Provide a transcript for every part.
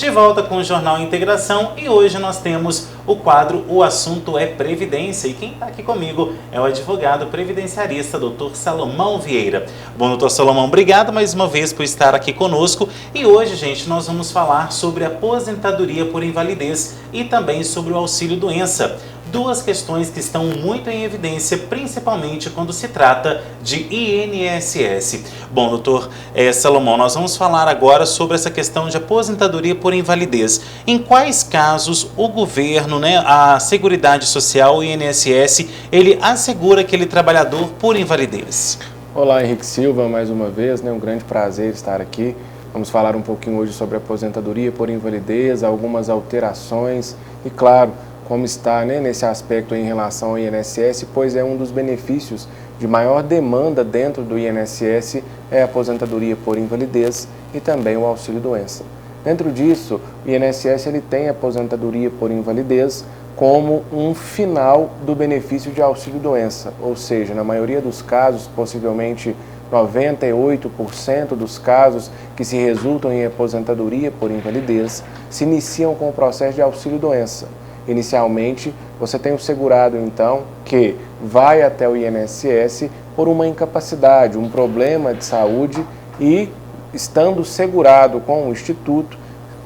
De volta com o Jornal Integração e hoje nós temos o quadro O Assunto é Previdência e quem está aqui comigo é o advogado previdenciarista Dr. Salomão Vieira. Bom, Dr. Salomão, obrigado mais uma vez por estar aqui conosco e hoje, gente, nós vamos falar sobre a aposentadoria por invalidez e também sobre o auxílio-doença. Duas questões que estão muito em evidência, principalmente quando se trata de INSS. Bom, doutor Salomão, nós vamos falar agora sobre essa questão de aposentadoria por invalidez. Em quais casos o governo, a Seguridade Social, o INSS, ele assegura aquele trabalhador por invalidez? Olá, Henrique Silva, mais uma vez, um grande prazer estar aqui. Vamos falar um pouquinho hoje sobre aposentadoria por invalidez, algumas alterações e, claro, como está nesse aspecto em relação ao INSS, pois é um dos benefícios de maior demanda dentro do INSS é a aposentadoria por invalidez e também o auxílio-doença. Dentro disso, o INSS ele tem a aposentadoria por invalidez como um final do benefício de auxílio-doença, ou seja, na maioria dos casos, possivelmente 98% dos casos que se resultam em aposentadoria por invalidez se iniciam com o processo de auxílio-doença. Inicialmente, você tem um segurado, então, que vai até o INSS por uma incapacidade, um problema de saúde e, estando segurado com o Instituto,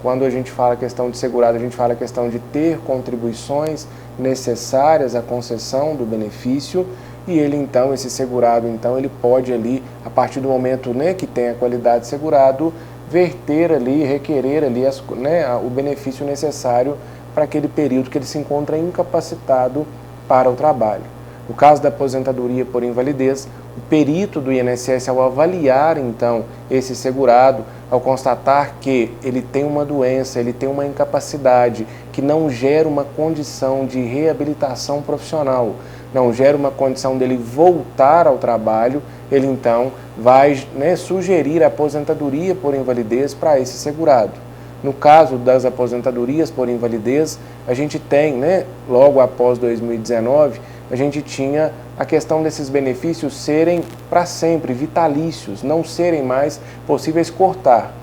quando a gente fala questão de segurado, a gente fala questão de ter contribuições necessárias à concessão do benefício e ele, então, esse segurado, então, ele pode ali, a partir do momento que tem a qualidade de segurado, verter ali, requerer ali o benefício necessário para aquele período que ele se encontra incapacitado para o trabalho. No caso da aposentadoria por invalidez, o perito do INSS, ao avaliar, então, esse segurado, ao constatar que ele tem uma doença, ele tem uma incapacidade que não gera uma condição de reabilitação profissional, não gera uma condição dele voltar ao trabalho, ele, então, vai sugerir a aposentadoria por invalidez para esse segurado. No caso das aposentadorias por invalidez, a gente tem, logo após 2019, a gente tinha a questão desses benefícios serem para sempre, vitalícios, não serem mais possíveis cortar.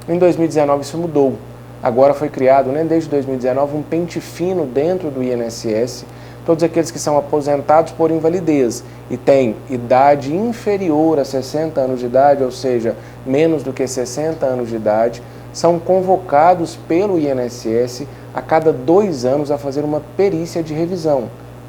Em 2019 isso mudou. Agora foi criado, desde 2019, um pente fino dentro do INSS. Todos aqueles que são aposentados por invalidez e têm idade inferior a 60 anos de idade, ou seja, menos do que 60 anos de idade, são convocados pelo INSS a cada 2 anos a fazer uma perícia de revisão.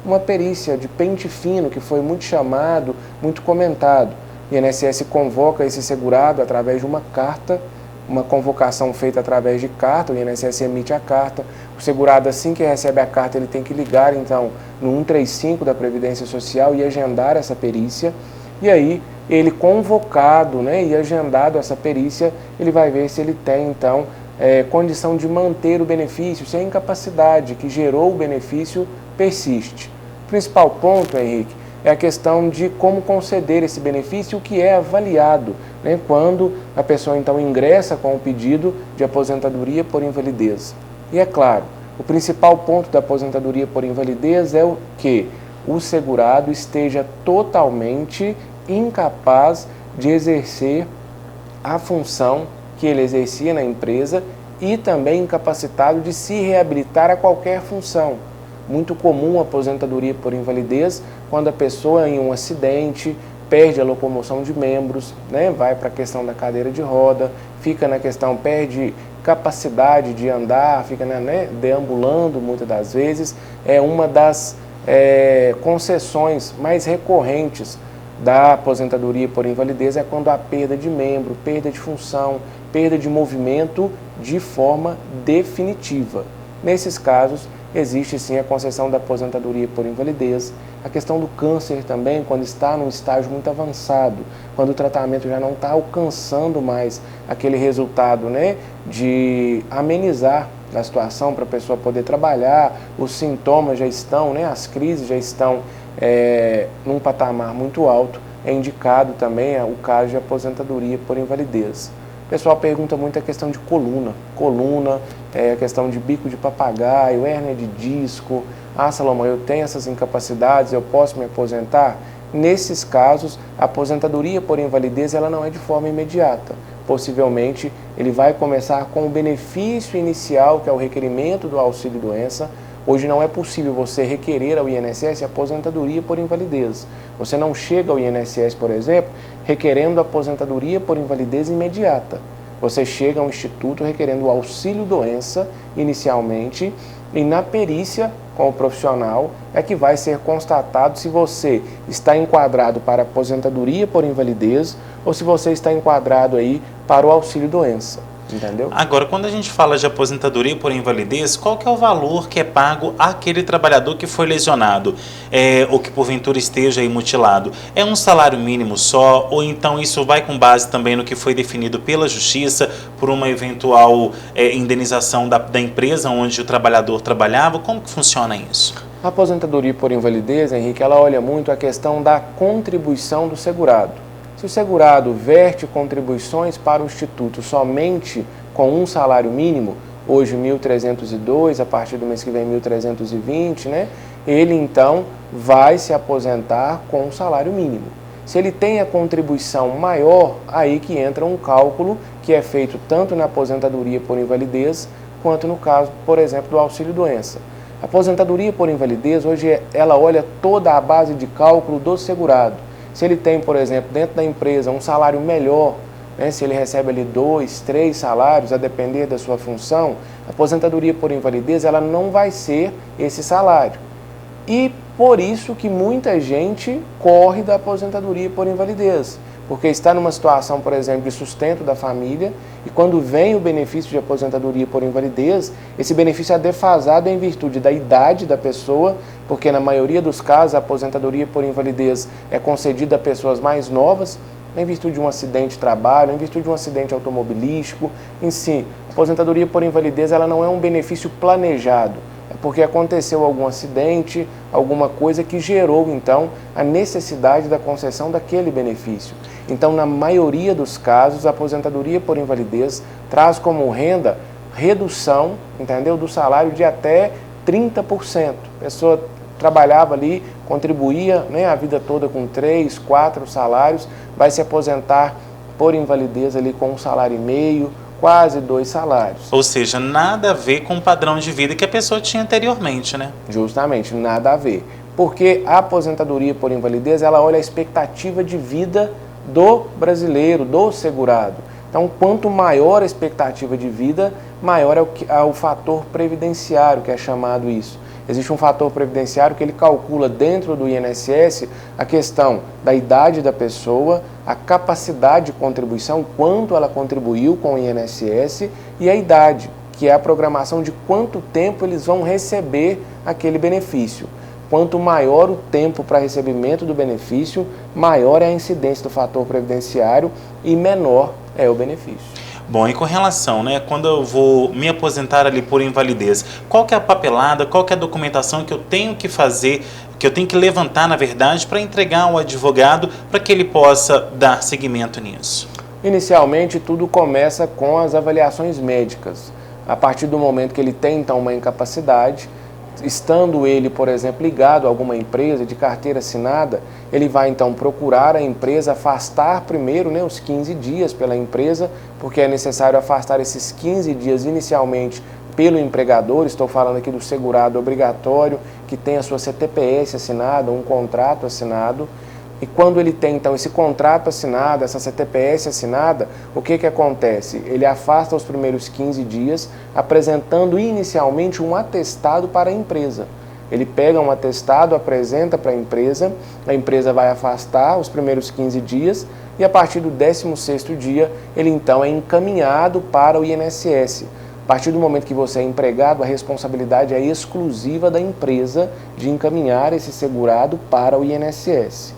Uma perícia de pente fino, que foi muito chamado, muito comentado. O INSS convoca esse segurado através de uma carta, uma convocação feita através de carta, o INSS emite a carta. O segurado, assim que recebe a carta, ele tem que ligar, então, no 135 da Previdência Social e agendar essa perícia. E aí, ele convocado e agendado essa perícia, ele vai ver se ele tem, então, condição de manter o benefício, se a incapacidade que gerou o benefício persiste. O principal ponto, Henrique, é a questão de como conceder esse benefício, o que é avaliado quando a pessoa, então, ingressa com o pedido de aposentadoria por invalidez. E é claro, o principal ponto da aposentadoria por invalidez é o que o segurado esteja totalmente incapaz de exercer a função que ele exercia na empresa e também incapacitado de se reabilitar a qualquer função. Muito comum a aposentadoria por invalidez quando a pessoa em um acidente perde a locomoção de membros, vai para a questão da cadeira de roda, fica na questão, perde capacidade de andar, fica deambulando muitas das vezes. É uma das concessões mais recorrentes da aposentadoria por invalidez é quando há perda de membro, perda de função, perda de movimento de forma definitiva. Nesses casos, existe sim a concessão da aposentadoria por invalidez. A questão do câncer também, quando está num estágio muito avançado, quando o tratamento já não está alcançando mais aquele resultado de amenizar a situação para a pessoa poder trabalhar, os sintomas já estão, as crises já estão num patamar muito alto, é indicado também o caso de aposentadoria por invalidez. O pessoal pergunta muito a questão de coluna, a questão de bico de papagaio, hérnia de disco. Salomão, eu tenho essas incapacidades, eu posso me aposentar? Nesses casos, a aposentadoria por invalidez ela não é de forma imediata, possivelmente ele vai começar com o benefício inicial, que é o requerimento do auxílio-doença. Hoje não é possível você requerer ao INSS aposentadoria por invalidez. Você não chega ao INSS, por exemplo, requerendo aposentadoria por invalidez imediata. Você chega ao Instituto requerendo o auxílio-doença inicialmente e na perícia com o profissional é que vai ser constatado se você está enquadrado para aposentadoria por invalidez ou se você está enquadrado aí para o auxílio-doença. Entendeu? Agora, quando a gente fala de aposentadoria por invalidez, qual que é o valor que é pago àquele trabalhador que foi lesionado, ou que porventura esteja aí mutilado? É um salário mínimo só, ou então isso vai com base também no que foi definido pela Justiça por uma eventual indenização da empresa onde o trabalhador trabalhava? Como que funciona isso? A aposentadoria por invalidez, Henrique, ela olha muito a questão da contribuição do segurado. Se o segurado verte contribuições para o Instituto somente com um salário mínimo, hoje 1.302, a partir do mês que vem 1.320, né? Ele então vai se aposentar com um salário mínimo. Se ele tem a contribuição maior, aí que entra um cálculo que é feito tanto na aposentadoria por invalidez, quanto no caso, por exemplo, do auxílio-doença. A aposentadoria por invalidez, hoje, ela olha toda a base de cálculo do segurado. Se ele tem, por exemplo, dentro da empresa um salário melhor, né, se ele recebe ali 2, 3 salários, a depender da sua função, a aposentadoria por invalidez ela não vai ser esse salário. E por isso que muita gente corre da aposentadoria por invalidez, porque está numa situação, por exemplo, de sustento da família, e quando vem o benefício de aposentadoria por invalidez, esse benefício é defasado em virtude da idade da pessoa, porque na maioria dos casos a aposentadoria por invalidez é concedida a pessoas mais novas, em virtude de um acidente de trabalho, em virtude de um acidente automobilístico. Em si, a aposentadoria por invalidez ela não é um benefício planejado, é porque aconteceu algum acidente, alguma coisa que gerou então a necessidade da concessão daquele benefício. Então, na maioria dos casos, a aposentadoria por invalidez traz como renda redução, entendeu, do salário de até 30%. A pessoa trabalhava ali, contribuía, né, a vida toda com 3, 4 salários, vai se aposentar por invalidez ali com 1,5 salário, quase 2 salários. Ou seja, nada a ver com o padrão de vida que a pessoa tinha anteriormente, né? Justamente, nada a ver. Porque a aposentadoria por invalidez, ela olha a expectativa de vida do brasileiro, do segurado. Então, quanto maior a expectativa de vida, maior é o fator previdenciário, que é chamado isso. Existe um fator previdenciário que ele calcula dentro do INSS a questão da idade da pessoa, a capacidade de contribuição, quanto ela contribuiu com o INSS, e a idade, que é a programação de quanto tempo eles vão receber aquele benefício. Quanto maior o tempo para recebimento do benefício, maior é a incidência do fator previdenciário e menor é o benefício. Bom, e com relação, né, quando eu vou me aposentar ali por invalidez, qual que é a papelada, qual que é a documentação que eu tenho que fazer, que eu tenho que levantar, na verdade, para entregar ao advogado para que ele possa dar seguimento nisso? Inicialmente, tudo começa com as avaliações médicas. A partir do momento que ele tem, então, uma incapacidade, estando ele, por exemplo, ligado a alguma empresa de carteira assinada, ele vai então procurar a empresa, afastar primeiro, né, os 15 dias pela empresa, porque é necessário afastar esses 15 dias inicialmente pelo empregador. Estou falando aqui do segurado obrigatório, que tem a sua CTPS assinada, um contrato assinado. E quando ele tem, então, esse contrato assinado, essa CTPS assinada, o que acontece? Ele afasta os primeiros 15 dias, apresentando inicialmente um atestado para a empresa. Ele pega um atestado, apresenta para a empresa vai afastar os primeiros 15 dias e a partir do 16º dia, ele então é encaminhado para o INSS. A partir do momento que você é empregado, a responsabilidade é exclusiva da empresa de encaminhar esse segurado para o INSS.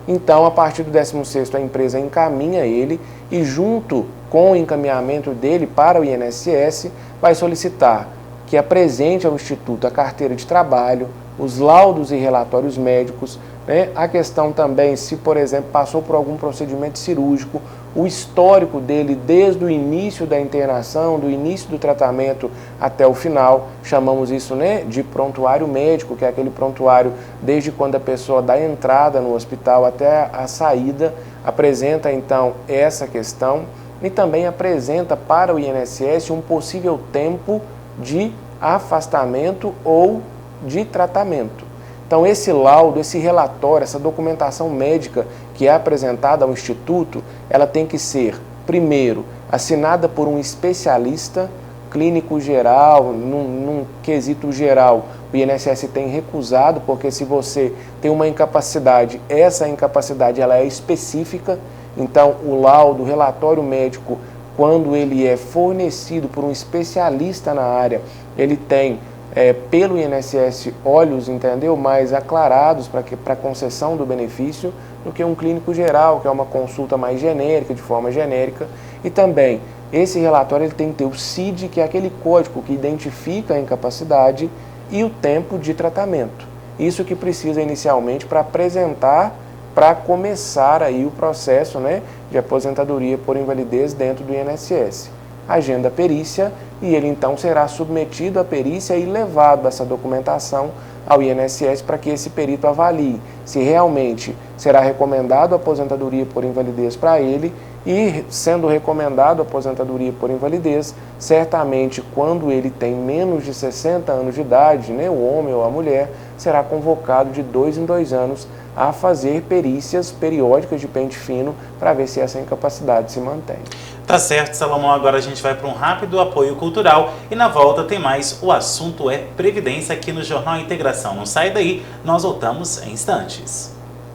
Então, a partir do 16º, a empresa encaminha ele e, junto com o encaminhamento dele para o INSS, vai solicitar que apresente ao Instituto a carteira de trabalho, os laudos e relatórios médicos, né? A questão também, se, por exemplo, passou por algum procedimento cirúrgico, o histórico dele desde o início da internação, do início do tratamento até o final, chamamos isso, né, de prontuário médico, que é aquele prontuário desde quando a pessoa dá entrada no hospital até a saída, apresenta então essa questão. e também apresenta para o INSS um possível tempo de afastamento ou de tratamento. Então, esse laudo, esse relatório, essa documentação médica que é apresentada ao Instituto, ela tem que ser, primeiro, assinada por um especialista clínico geral, num quesito geral. O INSS tem recusado, porque se você tem uma incapacidade, essa incapacidade ela é específica, então o laudo, o relatório médico, quando ele é fornecido por um especialista na área, ele tem, pelo INSS, olhos, entendeu, mais aclarados para a concessão do benefício do que um clínico geral, que é uma consulta mais genérica, de forma genérica. E também, esse relatório ele tem que ter o CID, que é aquele código que identifica a incapacidade, e o tempo de tratamento. Isso que precisa inicialmente para apresentar, para começar aí o processo, né, de aposentadoria por invalidez dentro do INSS. Agenda a perícia e ele então será submetido à perícia e levado essa documentação ao INSS para que esse perito avalie se realmente será recomendado a aposentadoria por invalidez para ele, e sendo recomendado a aposentadoria por invalidez, certamente quando ele tem menos de 60 anos de idade, né, o homem ou a mulher, será convocado de 2 em 2 anos a fazer perícias periódicas de pente fino para ver se essa incapacidade se mantém. Tá certo, Salomão. Agora a gente vai para um rápido apoio cultural e na volta tem mais O Assunto é Previdência aqui no Jornal Integração. Não sai daí, nós voltamos em instantes.